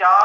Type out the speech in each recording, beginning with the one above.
4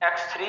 X3,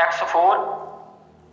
X4,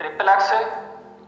XXX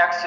X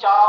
4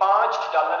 $5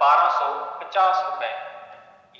₹1250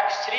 X3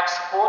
X4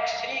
X3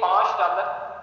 $5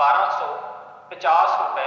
₹1250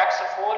X4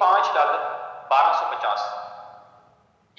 $5 1250,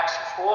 X4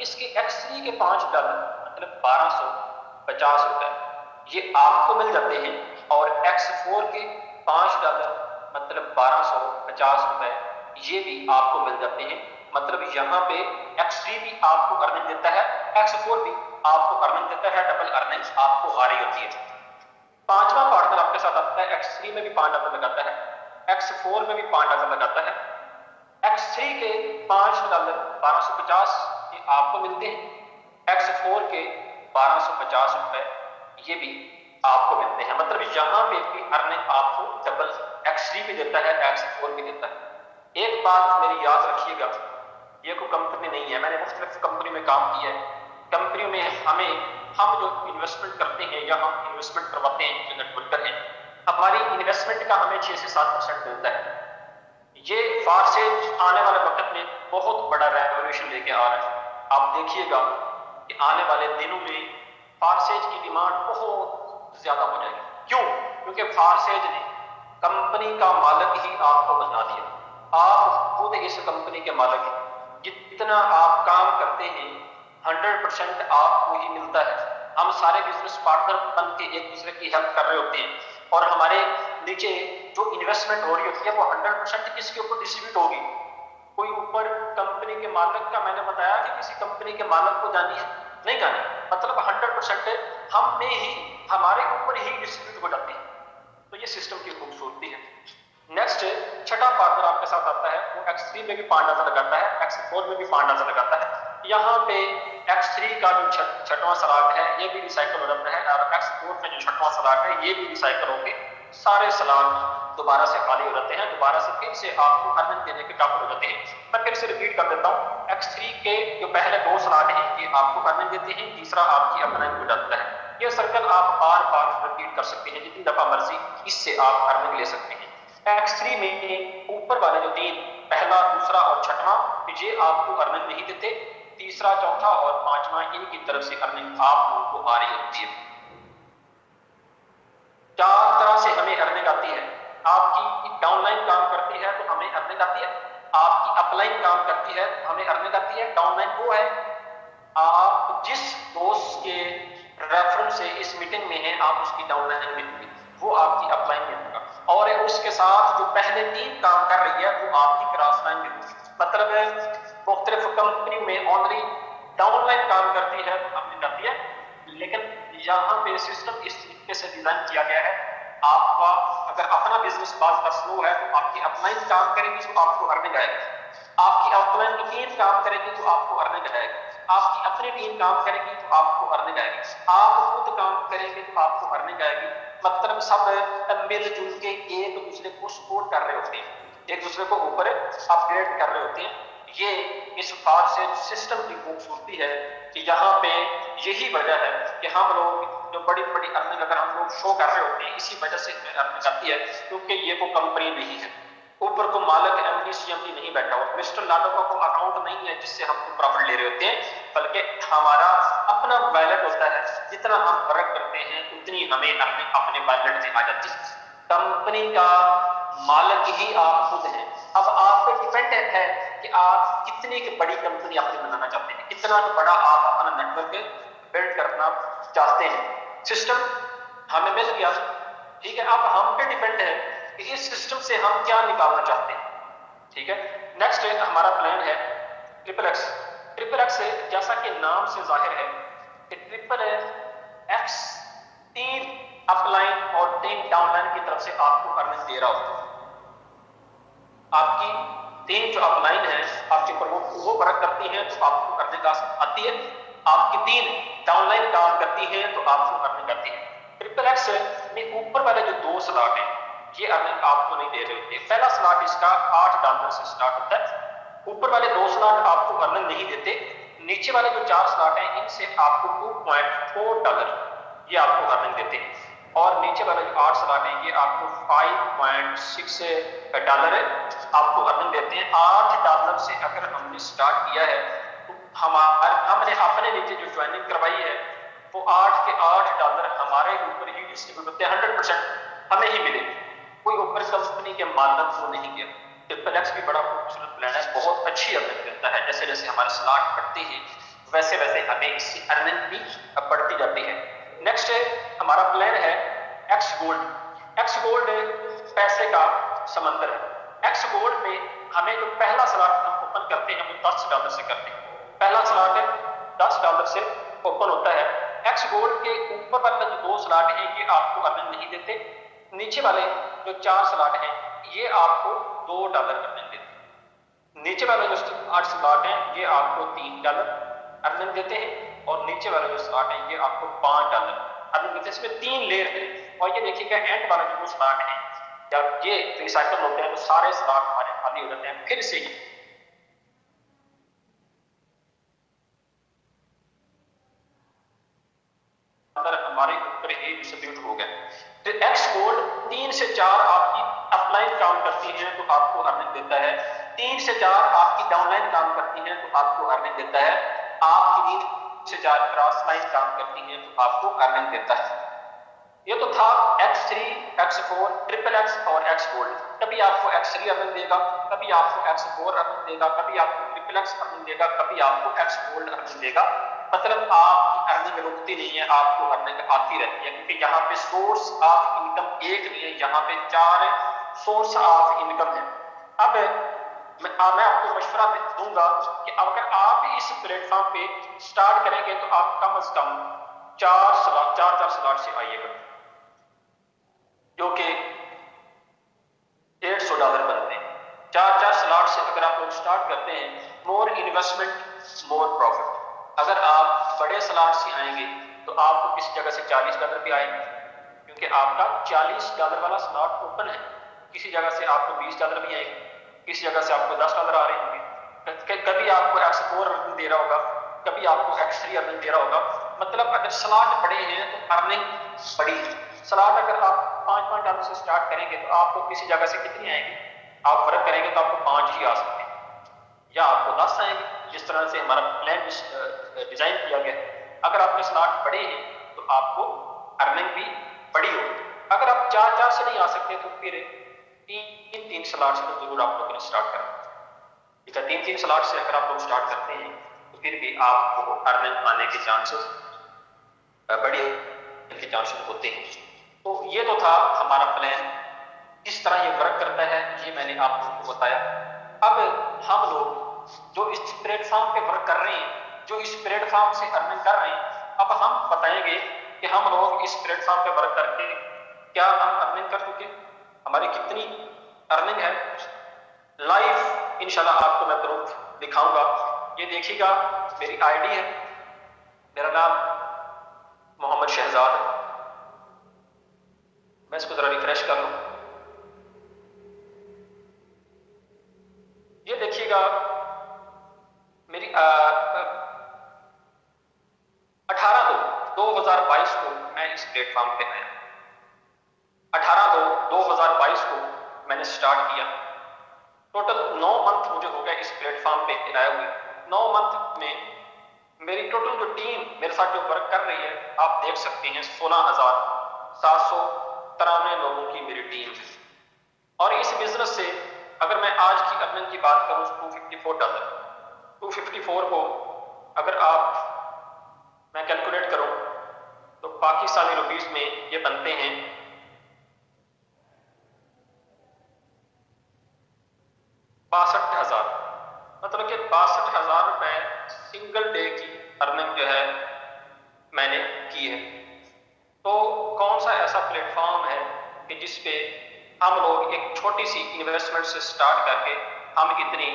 اس کے X3 کے $5 مطلب 1250 روپے یہ آپ کو مل جاتے ہیں، اور X4 کے $5 مطلب 1250 روپے یہ بھی آپ کو مل جاتے ہیں۔ مطلب یہاں پہ X3 بھی آپ کو ارننگ دیتا ہے، X4 بھی آپ کو ارننگ دیتا ہے، ڈبل ارننگ آپ کو آ رہی ہوتی ہے۔ پانچواں پارٹنر آپ کے ساتھ آتا ہے، X3 میں بھی $5 لگاتا ہے، X4 میں بھی $5 لگاتا ہے۔ X3 کے $5 1250 یہ آپ کو ملتے ہیں، X4 کے 1250 روپے یہ بھی آپ کو ملتے ہیں۔ مطلب یہاں پہ بھی ارننگ آپ کو ڈبل X3 بھی دیتا ہے، X4 بھی دیتا ہے۔ ایک بات میری یاد رکھیے گا، یہ کوئی کمپنی نہیں ہے، میں نے مختلف کمپنی میں کام کیا ہے، کمپنیوں میں ہم جو انویسٹمنٹ کرتے ہیں یا ہم انویسٹمنٹ کرواتے ہیں جو نیٹ ورکر ہیں، ہماری انویسٹمنٹ کا ہمیں 6 سے 7% ملتا ہے۔ یہ فارسیج آنے والے وقت میں بہت بڑا ریولیوشن لے کے آ رہا ہے۔ آپ دیکھیے گا کہ آنے والے دنوں میں فارسیج کی ڈیمانڈ بہت زیادہ ہو جائے گی۔ کیوں؟ کیونکہ فارسیج نے کمپنی کا مالک ہی آپ کو بنا دیا، آپ خود اس کمپنی کے مالک ہیں، جتنا آپ کام کرتے ہیں 100% آپ کو ہی ملتا ہے۔ ہم سارے بزنس پارٹنر بن کے ایک دوسرے کی ہیلپ کر رہے ہوتے ہیں، اور ہمارے نیچے جو انویسٹمنٹ ہو رہی ہوتی ہے وہ 100% کس کے اوپر ڈسٹریبیوٹ ہوگی؟ کوئی اوپر کمپنی کے مالک کا، میں نے بتایا کہ کسی کمپنی کے مالک کو جانی ہے نہیں جانی، مطلب 100% ہم میں ہی، ہمارے اوپر ہی ڈسٹریبیوٹ ہو جاتی ہے۔ تو یہ سسٹم کی خوبصورتی ہے۔ نیکسٹ چھٹا پارٹنر آپ کے ساتھ آتا ہے، وہ X3 میں بھی $5 لگاتا ہے، X4 میں بھی $5 لگاتا ہے۔ یہاں پہ X3 کا جو چھٹواں سلاٹ ہے یہ بھی ریسائکل ہو جاتا ہے، اور X4 کا جو چھٹواں سلاٹ ہے یہ بھی ریسائکل ہو کے سارے سلاٹ دوبارہ سے خالی ہو جاتے ہیں، دوبارہ سے پھر سے آپ کو ارننگ دینے کے قابل ہو جاتے ہیں۔ میں پھر سے ریپیٹ کر دیتا ہوں، X3 کے جو پہلے 2 سلاٹ ہیں یہ آپ کو ارننگ دیتے ہیں، تیسرا آپ کی ارننگ ہو جاتا ہے۔ یہ سرکل آپ بار بار ریپیٹ کر سکتے ہیں، جتنی دفعہ مرضی اس سے آپ ارننگ لے سکتے ہیں۔ X3 میں اوپر والے جو 3 پہلا، دوسرا اور چھٹواں یہ آپ کو ارننگ نہیں دیتے، تیسرا، چوتھا اور پانچواں ان کی طرف سے ارننگ آپ لوگوں کو آ رہی ہوتی ہے۔ 4 طرح سے ہمیں ارننگ آتی ہے۔ آپ کی ڈاؤن لائن کام کرتی ہے تو ہمیں ارننگ آتی ہے، آپ کی اپ لائن کام کرتی ہے تو ہمیں ارننگ آتی ہے۔ ڈاؤن لائن وہ ہے آپ جس دوست کے ریفرنس سے اس میٹنگ میں ہیں آپ اس کی ڈاؤن لائن میں ہوگی، وہ آپ کی اپ لائن میں ہوگا، اور اس کے ساتھ جو پہلے ٹیم کام کر رہی ہے وہ آپ کی کراس لائن میں ہوگی۔ مطلب مختلف کمپنیوں میں اونلی ڈاؤن لائن کام کرتی ہے تو ارننگ آتی ہے، لیکن یہاں پہ سسٹم اس طریقے سے ڈیزائن کیا گیا ہے، آپ کا اگر اپنا بزنس بعض کا سلو ہے تو آپ کی اپ لائن کام کرے گی تو آپ کو ارننگ آئے گی، آپ کی اپ لائن کی ٹیم کام کرے گی تو آپ کو ارننگ آئے گی، آپ کی اپنی ٹیم کام کرے گی تو آپ کو ارننگ آئے گی، آپ خود کام کریں گے تو آپ کو ارننگ آئے گی۔ مطلب سب مل جل کے ایک دوسرے کو سپورٹ کر رہے ہوتے ہیں، ایک دوسرے کو اوپر اپ گریڈ کر رہے ہوتے ہیں۔ یہ اس بات سے سسٹم کی خوبصورتی ہے کہ یہاں پہ یہی وجہ ہے کہ ہم لوگ جو بڑی بڑی ارننگ اگر ہم لوگ شو کر رہے ہوتے ہیں، اسی وجہ سے ہمیں ارننگ آتی ہے، کیونکہ یہ وہ کمپنی نہیں ہے، اوپر کو مالک MD CMD نہیں بیٹھا ہوا، مسٹر لاڈو کا کوئی اکاؤنٹ نہیں ہے جس سے ہم کو پروفٹ لے رہے ہوتے ہیں، بلکہ ہمارا اپنا ویلٹ ہوتا ہے، جتنا ہم ورک کرتے ہیں اتنی ہمیں اپنے ویلٹ میں آ جاتی ہے۔ کمپنی کا مالک ہی آپ خود ہیں، اب آپ پہ ڈیپینڈ ہے کہ آپ کتنی بڑی کمپنی اپنی بنانا چاہتے ہیں، کتنا بڑا آپ اپنا نیٹ ورک بلڈ کرنا چاہتے ہیں۔ سسٹم ہمیں مل گیا، ٹھیک ہے، اب ہم پہ ڈیپینڈ ہے کہ اس سسٹم سے ہم کیا نکالنا چاہتے ہیں، ٹھیک ہے۔ نیکسٹ ہمارا پلان ہے ٹرپل ایکس۔ ٹرپل ایکس جیسا کہ نام سے ظاہر ہے کہ ٹرپل ایکس 3 اپ لائن اور 3 ڈاؤن لائن کی طرف سے آپ کو ارننگ دے رہا ہوتا ہے۔ آپ کی 3 جو اپ لائن ہے آپ کے اوپر وہ ورک کرتی ہیں تو آپ کو ارننگ آتی ہے، آپ کی 3 ڈاؤن لائن کام کرتی ہیں تو آپ کو ارننگ آتی ہے۔ ٹرپل ایکس میں اوپر والے جو 2 سلاٹ ہیں یہ ارننگ آپ کو نہیں دے رہے ہوتے۔ پہلا سلاٹ اس کا $8 سے سٹارٹ ہوتا ہے، اوپر والے 2 سلاٹ آپ کو ارننگ نہیں دیتے، نیچے والے جو 4 سلاٹ ہیں ان سے آپ کو $2.4 یہ آپ کو ارننگ دیتے ہیں، اور نیچے والے جو 8 سلاٹ ہیں یہ آپ کو $5.6 آپ کو ارننگ دیتے ہیں۔ $8 سے اگر ہم نے سٹارٹ کیا ہے تو ہم نے اپنے نیچے جو جوائننگ کروائی ہے وہ $8 ہمارے اوپر ہی ڈسٹریبیوٹ ہوتے ہیں، 100% ہمیں ہی ملے، کوئی اوپر کمپنی کے مالک کو نہیں گیا۔ ٹرپل ایکس بھی بڑا خوبصورت پلان ہے، بہت اچھی ارننگ دیتا ہے، جیسے جیسے ہمارے سلاٹ بڑھتے ہیں ویسے ویسے ہمیں اس کی ارننگ بھی بڑھتی جاتی ہے. نیکسٹ ہمارا پلان ہے ایکس گولڈ. ایکس گولڈ پیسے کا سمندر ہے. ایکس گولڈ میں ہمیں جو پہلا سلاٹ ہم اوپن کرتے ہیں وہ $10 سے کرتے ہیں. پہلا سلاٹ ہے $10 سے اوپن ہوتا ہے. ایکس گولڈ کے اوپر والے جو 2 سلاٹ ہیں یہ آپ کو ارننگ نہیں دیتے. نیچے والے جو 4 سلاٹ ہیں یہ آپ کو $2 ارننگ دیتے ہیں. نیچے والے جو 8 سلاٹ ہیں یہ آپ کو $3 ارننگ دیتے ہیں اور نیچے والے جو سلاٹ ہیں یہ آپ کو $5 ارننگ دیتے ہیں. اس میں 3 لیئر ہیں اور یہ دیکھیے گا اینڈ والا جو سلاٹ ہیں جب یہ ریسائکل ہوتے ہیں تو سارے سلاٹ ہمارے خالی ہو جاتے ہیں. پھر سے ہی ہمارے اوپر ہی ڈسٹریبیوٹ ہو گئے. تو ایکس گولڈ 3 سے 4 آپ کی اپ لائن کام کرتی ہیں تو آپ کو ارننگ دیتا ہے. 3 سے 4 آپ کی ڈاؤن لائن کام کرتی ہیں تو آپ کو ارننگ دیتا ہے. آپ کی 3 سے 4 کراس لائن کام کرتی ہیں تو آپ کو ارننگ دیتا ہے. یہ تو تھا X3, X4, ٹریپل ایکس اور ایکس گولڈ. کبھی آپ کو X3 ارننگ دے گا, کبھی آپ کو X4 ارننگ دے گا, کبھی آپ کو ٹریپل ایکس ارننگ دے گا, کبھی آپ کو ایکس گولڈ ارننگ دے گا. مطلب آپ کی ارننگ رکتی نہیں ہے, آپ کو ارننگ آتی رہتی ہے کیونکہ یہاں پہ سورس آف انکم ایک نہیں ہے, یہاں پہ 4 سورس آف انکم ہے. اب میں آپ کو مشورہ دوں گا کہ اگر آپ اس پلیٹ فارم پہ سٹارٹ کریں گے تو آپ کم از کم 4 سلاٹ سے آئیے گا جو کہ $150 بنتے ہیں. 4 سلاٹ سے اگر آپ لوگ سٹارٹ کرتے ہیں, مور انویسٹمنٹ مور پروفٹ. اگر آپ بڑے سلاٹ سے آئیں گے تو آپ کو کسی جگہ سے $40 بھی آئیں گے کیونکہ آپ کا $40 والا سلاٹ اوپن ہے. کسی جگہ سے آپ کو $20 بھی آئیں گے, کسی جگہ سے آپ کو $10 آ رہے ہوں گے. کبھی آپ کو X4 ارننگ دے رہا ہوگا, کبھی آپ کو X3 ارننگ دے رہا ہوگا. مطلب اگر سلاٹ بڑے ہیں تو ارننگ بڑی ہے. سلاٹ اگر آپ $5 سے سٹارٹ کریں گے تو آپ کو کسی جگہ سے کتنی آئیں گی, آپ فرق کریں گے تو آپ کو 5 ہی آ سکتے ہیں یا آپ کو 10 آئیں گے, جس طرح سے ہمارا پلان ڈیزائن کیا گیا. اگر آپ کے سلاٹ بڑے ہیں تو آپ کو ارننگ بھی بڑی ہوگی. اگر آپ 4 سے نہیں آ سکتے تو پھر 3 سلاٹ سے تو ضرور آپ لوگوں نے سٹارٹ کرنا. ٹھیک ہے, 3 سلاٹ سے اگر آپ لوگ سٹارٹ کرتے ہیں تو پھر بھی آپ کو ارننگ آنے کے چانسز بڑے کے چانسز ہوتے ہیں. تو یہ تو تھا ہمارا پلان, کس طرح یہ ورک کرتا ہے یہ میں نے آپ لوگوں کو بتایا. اب ہم لوگ جو اس پلیٹ فارم پہ ورک کر رہے ہیں, جو اس پلیٹ فارم سے ارننگ کر رہے ہیں, اب ہم بتائیں گے کہ ہم لوگ اس پلیٹ فارم پہ ورک کر کے کیا ہم ارننگ کر چکے, ہماری کتنی ارننگ ہے. لائیو انشاءاللہ آپ کو میں پروف دکھاؤں گا. یہ دیکھیے گا میری آئی ڈی ہے, میرا نام محمد شہزاد ہے. میں اس کو ذرا ریفریش کر لوں. یہ دیکھیے گا میری 18/2/2022 کو میں اس پلیٹ فارم پہ آیا. 18/2/2022 کو میں نے سٹارٹ کیا. ٹوٹل 9 منتھ مجھے ہو گئے اس پلیٹ فارم پہ آئے ہوئے. 9 منتھ میں میری ٹوٹل جو ٹیم میرے ساتھ جو ورک کر رہی ہے آپ دیکھ سکتے ہیں 16,793 لوگوں کی میری ٹیم ہے. اور اس بزنس سے اگر میں آج کی ارننگ کی بات کروں $254, 254 کو اگر آپ میں کیلکولیٹ کروں تو پاکستانی روپیز میں یہ بنتے ہیں 62,000. مطلب کہ 62,000 روپے سنگل ڈے کی ارننگ جو ہے میں نے کی ہے. تو کون سا ایسا پلیٹ فارم ہے کہ جس پہ ہم لوگ ایک چھوٹی سی انویسٹمنٹ سے سٹارٹ کر کے ہم اتنی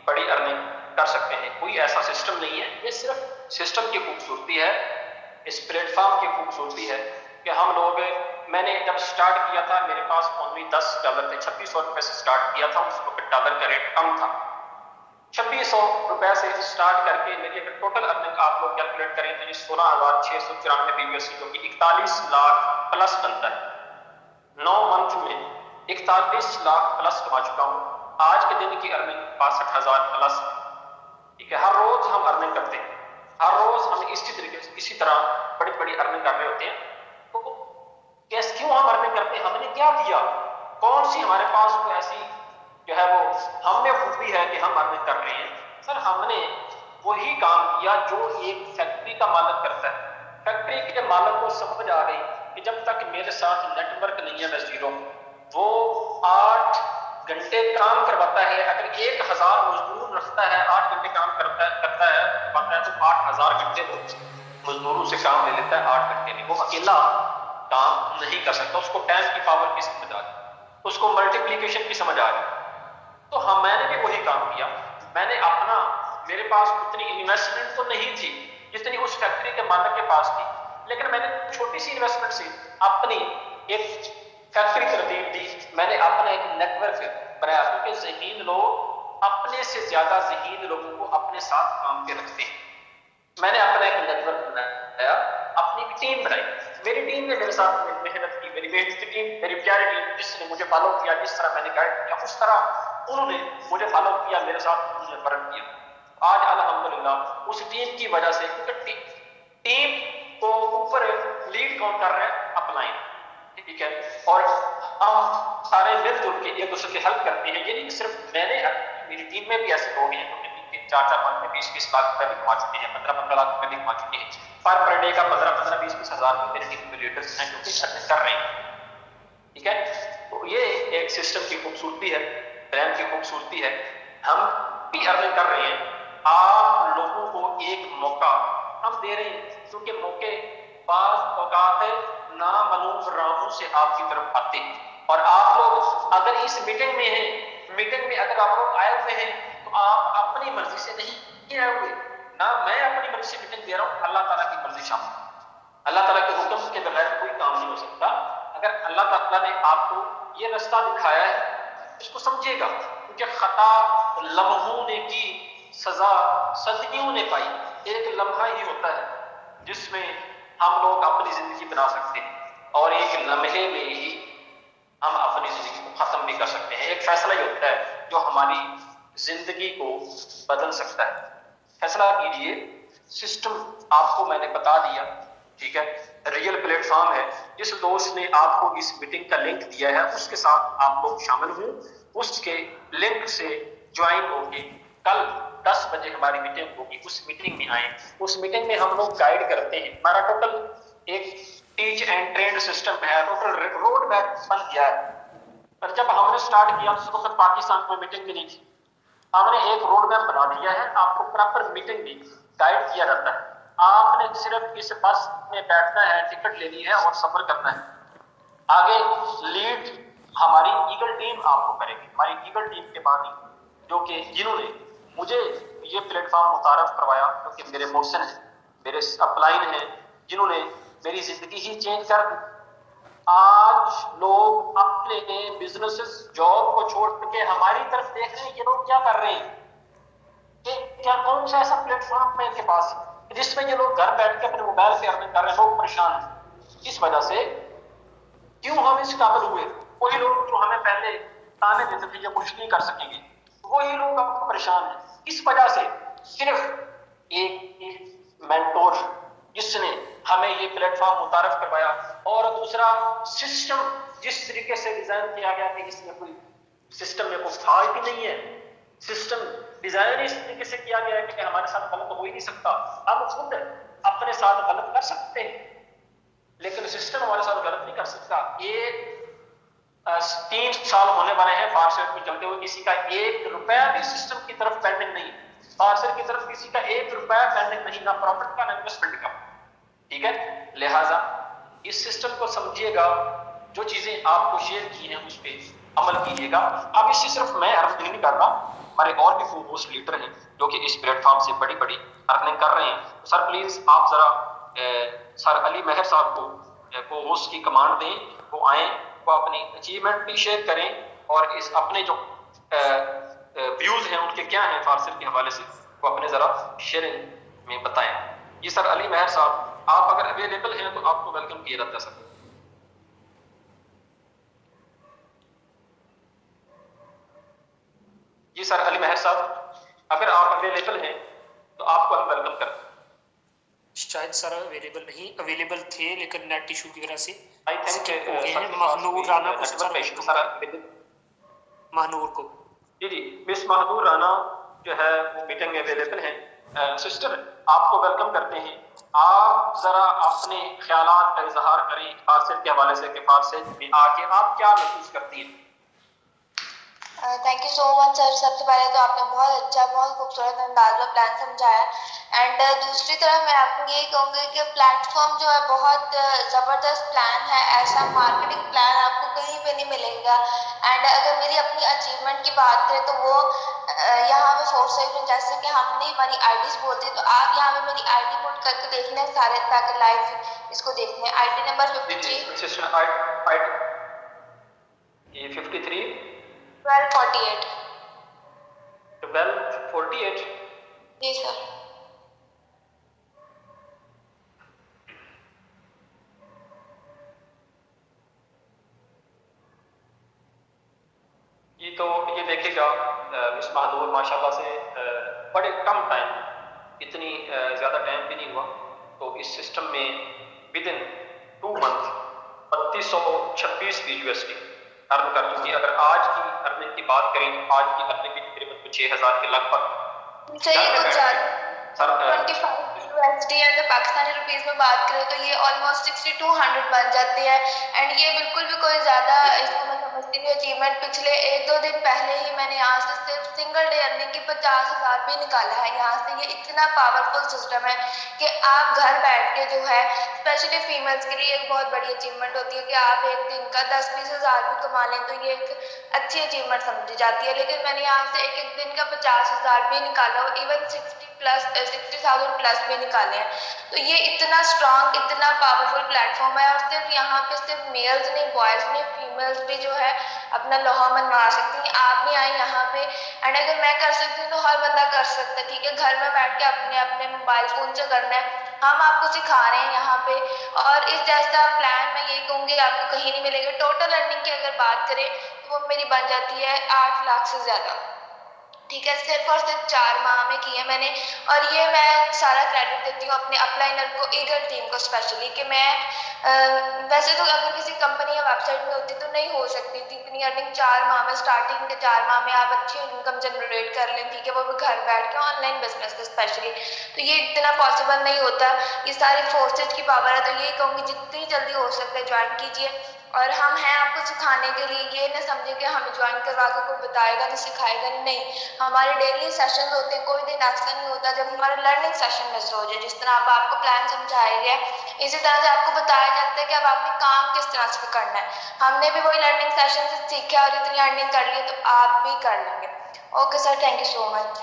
بڑی ارننگ کر سکتے ہیں. کوئی ایسا سسٹم نہیں ہے, یہ صرف سسٹم کی خوبصورتی ہے, اس پلیٹ فارم کی خوبصورتی ہے کہ ہم لوگ, میں نے جب سٹارٹ کیا تھا میرے پاس اونلی $10 تھے. 2600 روپے سے سٹارٹ کیا تھا, اس وقت ڈالر کا ریٹ کم تھا. 2600 روپے سے سٹارٹ کر کے میری اگر ٹوٹل ارننگ آپ لوگ کیلکولیٹ کریں تو یہ 16,694 USD جو کہ 41 لاکھ پلس بنتا ہے. 9 منتھ میں 41 لاکھ پلس کما چکا ہوں. آج کے دن کی ارننگ 62,000 پلس. ٹھیک ہے, ہر روز ہم ارننگ کرتے ہیں, ہر روز ہم اسی طریقے سے اسی طرح بڑی بڑی ارننگ کر رہے ہوتے ہیں. تو کیوں ہم ارننگ کرتے ہیں, ہم نے کیا کیا, کون سی ہمارے پاس کوئی ایسی جو ہے وہ ہم میں خوبی ہے کہ ہم ارننگ کر رہے ہیں. سر ہم نے وہی کام کیا جو ایک فیکٹری کا مالک کرتا ہے. فیکٹری کے مالک کو سمجھ آ گئی کہ جب تک میرے ساتھ نیٹ ورک نہیں ہے میں زیرو. وہ 8 گھنٹے کام کرواتا ہے. اگر 1000 مزدور رکھتا ہے 8 گھنٹے کام کرتا ہے تو 8000 گھنٹے وہ مزدوروں سے کام لے لیتا ہے 8 گھنٹے میں. وہ اکیلا کام نہیں کر سکتا. اس کو ٹائم کی پاور کی سمجھ آ گئی, اس کو ملٹیپلیکیشن کی سمجھ آ گئی. تو میں نے بھی وہی کام کیا. میں نے میرے پاس اتنی انویسٹمنٹ تو نہیں تھی جتنی اس فیکٹری کے مالک کے پاس تھی, لیکن میں نے چھوٹی سی انویسٹمنٹ سے اپنی ایک فیکٹری ترتیب دی. میں نے اپنا ایک نیٹ ورک بنایا, کیونکہ ذہین لوگ اپنے سے زیادہ ذہین لوگوں کو اپنے ساتھ کام پہ رکھتے ہیں. میں نے اپنا ایک نیٹ ورک بنایا, اپنی ٹیم بنائی. میری ٹیم نے میرے ساتھ محنت کی, میری محنت کی ٹیم, میری پیاری ٹیم, جس نے مجھے فالو کیا, جس طرح میں نے گائیڈ کیا اس طرح انہوں نے مجھے فالو کیا, میرے ساتھ انہوں نے ورک کیا. آج الحمدللہ اس ٹیم کی وجہ سے, ٹیم کو اوپر لیڈ کون کر رہے ہیں, اپ لائن, ٹھیک ہے, اور ہم سارے مل جل کے ایک دوسرے کی ہیلپ کرتے ہیں. یہ نہیں کہ صرف میں نے, میری ٹیم میں بھی ایسے لوگ ہیں جو 4 ماہ میں 20 لاکھ روپے بھی کما چکے ہیں, 15 لاکھ روپے بھی کما چکے ہیں. پر ڈے کا 20 ہزار میرے ٹیم میں لیڈرز ہیں جو کہ ارننگ کر رہے ہیں, ٹھیک ہے. تو یہ ایک سسٹم کی خوبصورتی ہے, برانڈ کی خوبصورتی ہے. ہم بھی ارننگ کر رہے ہیں. آپ لوگوں کو ایک موقع ہم دے رہے ہیں, کیونکہ موقع بعض اوقات نامعلوم راہوں سے آپ کی طرف آتے ہیں. اور آپ لوگ اگر اس میٹنگ میں ہیں, میٹنگ میں اگر آپ لوگ آئے ہوئے ہیں تو آپ اپنی مرضی سے نہیں آئے ہوئے. نہ میں اپنی مرضی سے میٹنگ دے رہا ہوں, اللہ تعالیٰ کی مرضی شامل. اللہ تعالیٰ کے حکم کے بغیر کوئی کام نہیں ہو سکتا. اگر اللہ تعالیٰ نے آپ کو یہ رستہ دکھایا ہے اس کو سمجھے گا, کیونکہ خطا لمحوں نے کی, سزا صدیوں نے پائی. ایک لمحہ ہی ہوتا ہے جس میں ہم لوگ اپنی زندگی بنا سکتے ہیں, اور ایک لمحے میں ہی ہم اپنی زندگی کو ختم بھی کر سکتے ہیں. ایک فیصلہ ہی ہوتا ہے جو ہماری زندگی کو بدل سکتا ہے. فیصلہ کیجئے. سسٹم آپ کو میں نے بتا دیا, ٹھیک ہے. ریئل پلیٹ فارم ہے. جس دوست نے آپ کو اس میٹنگ کا لنک دیا ہے اس کے ساتھ آپ لوگ شامل ہوں, اس کے لنک سے جوائن ہو کے کل 10 بجے ہماری میٹنگ ہوگی, اس میٹنگ میں آئیں. اس میٹنگ میں ہم لوگ گائیڈ کرتے ہیں. ہمارا ٹوٹل ایک ٹیچ اینڈ ٹرینڈ سسٹم ہے, ٹوٹل روڈ میپ بن گیا ہے. اور جب ہم نے سٹارٹ کیا اس وقت پاکستان میں میٹنگ بھی نہیں تھی. ہم نے ایک روڈ میپ بنا دیا ہے, آپ کو پراپر میٹنگ بھی گائیڈ کیا جاتا ہے. آپ نے صرف اس بس میں بیٹھنا ہے, ٹکٹ لینی ہے اور سفر کرنا ہے. آگے لیڈ ہماری ایگل ٹیم آپ کو کرے گی. ہماری ایگل ٹیم کے بانی جو کہ جنہوں نے مجھے یہ پلیٹ فارم متعارف کروایا, جو کہ میرے محسن ہیں, میرے اپ لائن ہیں, جنہوں نے میری زندگی ہی چینج کر دی. آج لوگ اپنے بزنس جاب کو چھوڑ کے ہماری طرف دیکھ رہے ہیں, یہ لوگ کیا کر رہے ہیں, کہ کیا کون سا ایسا پلیٹ فارم ہے ان کے پاس جس میں یہ لوگ گھر بیٹھ کے اپنے موبائل سے ارننگ کر رہے ہیں. لوگ پریشان ہیں. اس وجہ سے کیوں ہم اس قابل ہوئے, وہی لوگ جو ہمیں پہلے تانے دیتے تھے یہ کچھ نہیں کر سکیں گے, وہی لوگ اب پریشان ہیں. اس وجہ سے صرف ایک مینٹور جس نے ہمیں یہ پلیٹ فارم متعارف کروایا, اور دوسرا سسٹم جس طریقے سے ڈیزائن کیا گیا کہ اس میں کوئی سسٹم میں کوئی فالٹ ہی نہیں ہے. سسٹم ڈیزائن اس طریقے سے کیا گیا ہے کہ ہمارے ساتھ غلط ہو ہی نہیں سکتا. ہم خود اپنے ساتھ غلط کر سکتے ہیں لیکن سسٹم ہمارے ساتھ غلط نہیں کر سکتا. یہ 3 سال ہونے والے ہیں فارسٹ میں چلتے ہوئے, کسی کا 1 روپیہ بھی سسٹم کی طرف پینڈنگ نہیں, فارسٹ کی طرف کسی کا 1 روپیہ پینڈنگ نہیں, نہ پروفٹ کا نہ انویسٹمنٹ کا, ٹھیک ہے. لہٰذا اس سسٹم کو سمجھیے گا, جو چیزیں آپ کو شیئر کی ہیں اس پہ عمل کیجیے گا. اب اس سے صرف میں ارننگ نہیں کر رہا, ہمارے اور بھی ہوسٹ لیڈر ہیں جو کہ اس پلیٹ فارم سے بڑی بڑی ارننگ کر رہے ہیں. سر پلیز آپ ذرا سر علی مہر صاحب کو ہوسٹ کی کمانڈ دیں, وہ آئیں, وہ اپنی اچیومنٹ بھی شیئر کریں, اور اس اپنے جو ویوز ہیں ان کے کیا ہیں فارسٹ کے حوالے سے وہ اپنے ذرا شیئرنگ میں بتائیں. یہ سر علی مہر صاحب آپ اگر اویلیبل ہیں تو آپ کو ویلکم کیا جاتا ہے. سر جی سر علی مہر صاحب اگر آپ اویلیبل ہیں تو آپ کو ہم ویلکم کرتے ہیں. شاید سر اویلیبل تھے لیکن نیٹ ایشو کی وجہ سے آئی تھنک مہنور رانا مہنور کو جی مس مہنور رانا جو ہے وہ میٹنگ میں اویلیبل ہیں, سسٹر آپ کو ویلکم کرتے ہیں. آپ ذرا اپنے خیالات کا اظہار کریں فارسیت کے حوالے سے کہ فارسیت میں آ کے آپ کیا محسوس کرتی ہیں. تھینک یو سو مچ سر. سب سے پہلے تو آپ نے بہت اچھا بہت خوبصورت انداز میں پلان سمجھایا. اینڈ دوسری طرف میں آپ کو یہی کہوں گی کہ پلیٹ فارم جو ہے بہت زبردست پلان ہے. ایسا مارکیٹنگ پلان آپ کو کہیں پہ نہیں ملے گا. اینڈ اگر میری اپنی اچیومنٹ کی بات کریں تو وہ یہاں پہ فورس میں جیسے کہ ہم نے ہماری آئی ڈیز بولتے ہیں تو آپ یہاں پہ میری آئی ڈی پٹ کر کے دیکھنا ہے سارے تاکہ لائیو اس کو دیکھنا ہے. آئی ڈی نمبر 53 سسٹر یہ 53 1248. 1248. جی سر. جی تو یہ دیکھے گا مس مہنور ماشاء اللہ سے بڑے کم ٹائم، اتنی زیادہ ٹائم بھی نہیں ہوا تو اس سسٹم میں ود ان 2 منتھ 3226 USD ارن کر چکی. اگر آج کی ارننگ کی بات کریں تو آج کی ارننگ کی تقریباً 6000 کے لگ بھگ. صحیح کچھ زیادہ 25 USD اگر پاکستانی روپیز میں بات کریں تو یہ آلموسٹ 6200 بن جاتی ہے. اینڈ یہ بالکل بھی کوئی زیادہ اس کو میں سمجھتی نہیں اچیومنٹ. پچھلے 1-2 دن پہلے ہی میں نے یہاں سے صرف سنگل ڈے ارننگ کی 50,000 بھی نکالا ہے یہاں سے. یہ اتنا پاورفل سسٹم ہے کہ آپ گھر بیٹھ کے جو ہے اسپیشلی فیمیلز کے لیے ایک بہت بڑی اچیومنٹ ہوتی ہے کہ آپ ایک دن کا 10-20 ہزار بھی کما لیں تو یہ ایک اچھی اچیومنٹ سمجھی جاتی ہے. لیکن میں نے یہاں سے ایک دن کا 50,000 بھی نکالا ہو, ایون 60,000 پلس بھی نکالے ہیں. تو یہ اتنا اسٹرانگ اتنا پاورفل پلیٹ فارم ہے. اور صرف یہاں پہ صرف میلز نہیں بوائز نہیں فیمیلز بھی جو ہے اپنا لوہا منوا سکتی ہیں. آپ بھی آئیں یہاں پہ اینڈ اگر میں کر سکتی ہوں تو ہر بندہ کر سکتا ہے. ٹھیک ہے, گھر میں بیٹھ کے اپنے اپنے موبائل فون سے کرنا ہے. ہم آپ کو سکھا رہے ہیں یہاں پہ. اور اس جیسا پلان میں یہ کہوں گی آپ کو کہیں نہیں ملے گا. ٹوٹل ارننگ کی اگر بات کریں تو وہ میری بن جاتی ہے 8 لاکھ سے زیادہ. ٹھیک ہے, صرف اور صرف 4 ماہ میں کی ہے میں نے. اور یہ میں سارا کریڈٹ دیتی ہوں اپنے اپ لائنر کو, ایگر ٹیم کو اسپیشلی, کہ میں ویسے تو اگر کسی کمپنی یا ویب سائٹ میں ہوتی تو نہیں ہو سکتی تھی اتنی ارننگ 4 ماہ میں. اسٹارٹنگ کے 4 ماہ میں آپ اچھی انکم جنریٹ کر لیں. ٹھیک ہے, وہ بھی گھر بیٹھ کے آن لائن بزنس اسپیشلی, تو یہ اتنا پاسبل نہیں ہوتا. یہ ساری فورسز کی پاور ہے. تو یہ کہوں گی جتنی جلدی ہو سکتا ہے جوائن کیجیے. اور ہم ہیں آپ کو سکھانے کے لیے. یہ نہ سمجھے کہ ہمیں جوائن کروا کے کوئی بتائے گا نہیں سکھائے گا نہیں. ہمارے ڈیلی سیشن ہوتے ہیں, کوئی دن ایسا نہیں ہوتا جب ہمارا لرننگ سیشن مس ہو جائے. جس طرح اب آپ کو پلان سمجھایا گیا اسی طرح سے آپ کو بتایا جاتا ہے کہ اب آپ نے کام کس طرح سے کرنا ہے. ہم نے بھی وہی لرننگ سیشن سے سیکھا اور اتنی ارننگ کر لی تو آپ بھی کر لیں گے. Okay sir, thank you so much.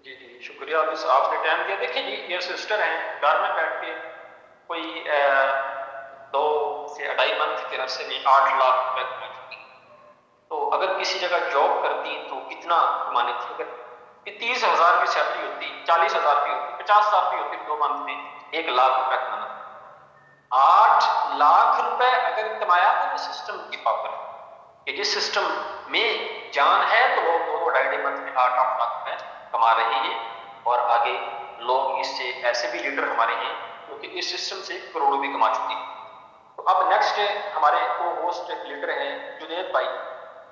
جی شکریہ آپ نے ٹائم دیا. دیکھیں جی, یہ سسٹر ہیں گھر میں بیٹھ کے کوئی 2 سے 2.5 منتھ کے عرصے میں 8 لاکھ روپے کما چکی. تو اگر کسی جگہ جاب کرتی تو کتنا کمانے تھی. اگر 30,000 کی سیلری ہوتی, 40,000 کی ہوتی, 50,000 کی ہوتی, 2 منتھ میں 1 لاکھ روپے کمانا. 8 لاکھ روپے اگر کمایا تو یہ سسٹم کی پاور ہے کہ جس سسٹم میں جان ہے تو وہ 2-2.5 منتھ میں 8 لاکھ روپے کما رہے ہیں. اور آگے لوگ اس سے ایسے بھی لیڈر ہمارے ہیں کیونکہ اس سسٹم سے کروڑوں بھی کما چکے ہیں. تو اب نیکسٹ ہمارے کو ہوسٹ لیڈر ہیں جنید بھائی.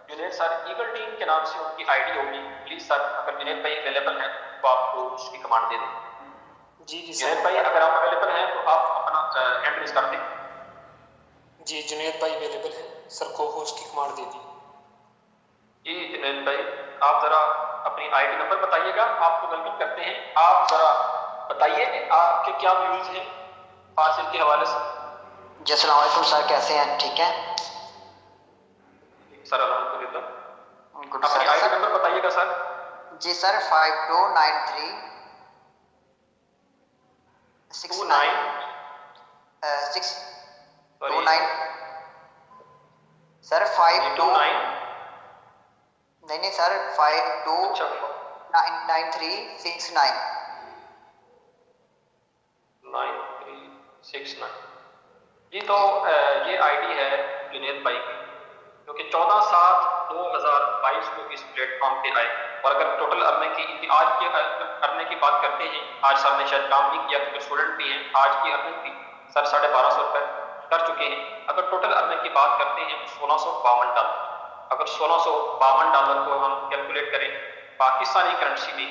جنید سر ایگل ٹیم کے نام سے ان کی آئی ڈی ہوگی. پلیز سر اگر جنید بھائی اویلیبل ہیں تو آپ کو اس کی کمانڈ دے دیں. جی جنید بھائی اگر آپ اویلیبل ہیں تو آپ اپنا ہینڈ ریز کر دیں. جی جنید بھائی اویلیبل ہے سر, کو ہوسٹ کی کمانڈ دے دی. جی جنید بھائی آپ ذرا اپنی آئی ڈی نمبر بتائیے گا. آپ کو ویلکم کرتے ہیں. آپ ذرا بتائیے کہ آپ کے کیا ویوز ہیں فارسیت کے حوالے سے. جی السلام علیکم سر, کیسے ہیں؟ ٹھیک ہے سر الحمدللہ. گڈ اپنی آئی ڈی نمبر بتائیے گا سر. جی سر 5293 سر 52 نہیں سر 529369 9369. جی تو یہ آئی ڈی ہے جنید بھائی کی جو کہ 14/7/2022 کو اس پلیٹ فارم پہ آئے. اور اگر ٹوٹل ارننگ کی آج کی ارننگ کی بات کرتے ہیں, آج سر نے شاید کام نہیں کیا کیونکہ اسٹوڈنٹ بھی ہیں. آج کی ارننگ بھی سر 1250 روپے کر چکے ہیں. اگر ٹوٹل ارننگ کی بات کرتے ہیں تو $1652. اگر $1652 کو ہم کیلکولیٹ کریں پاکستانی کرنسی میں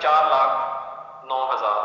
4,09,000।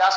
10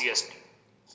USD।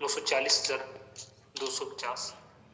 940,250।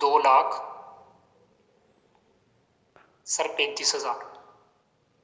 2,35,000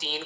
3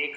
1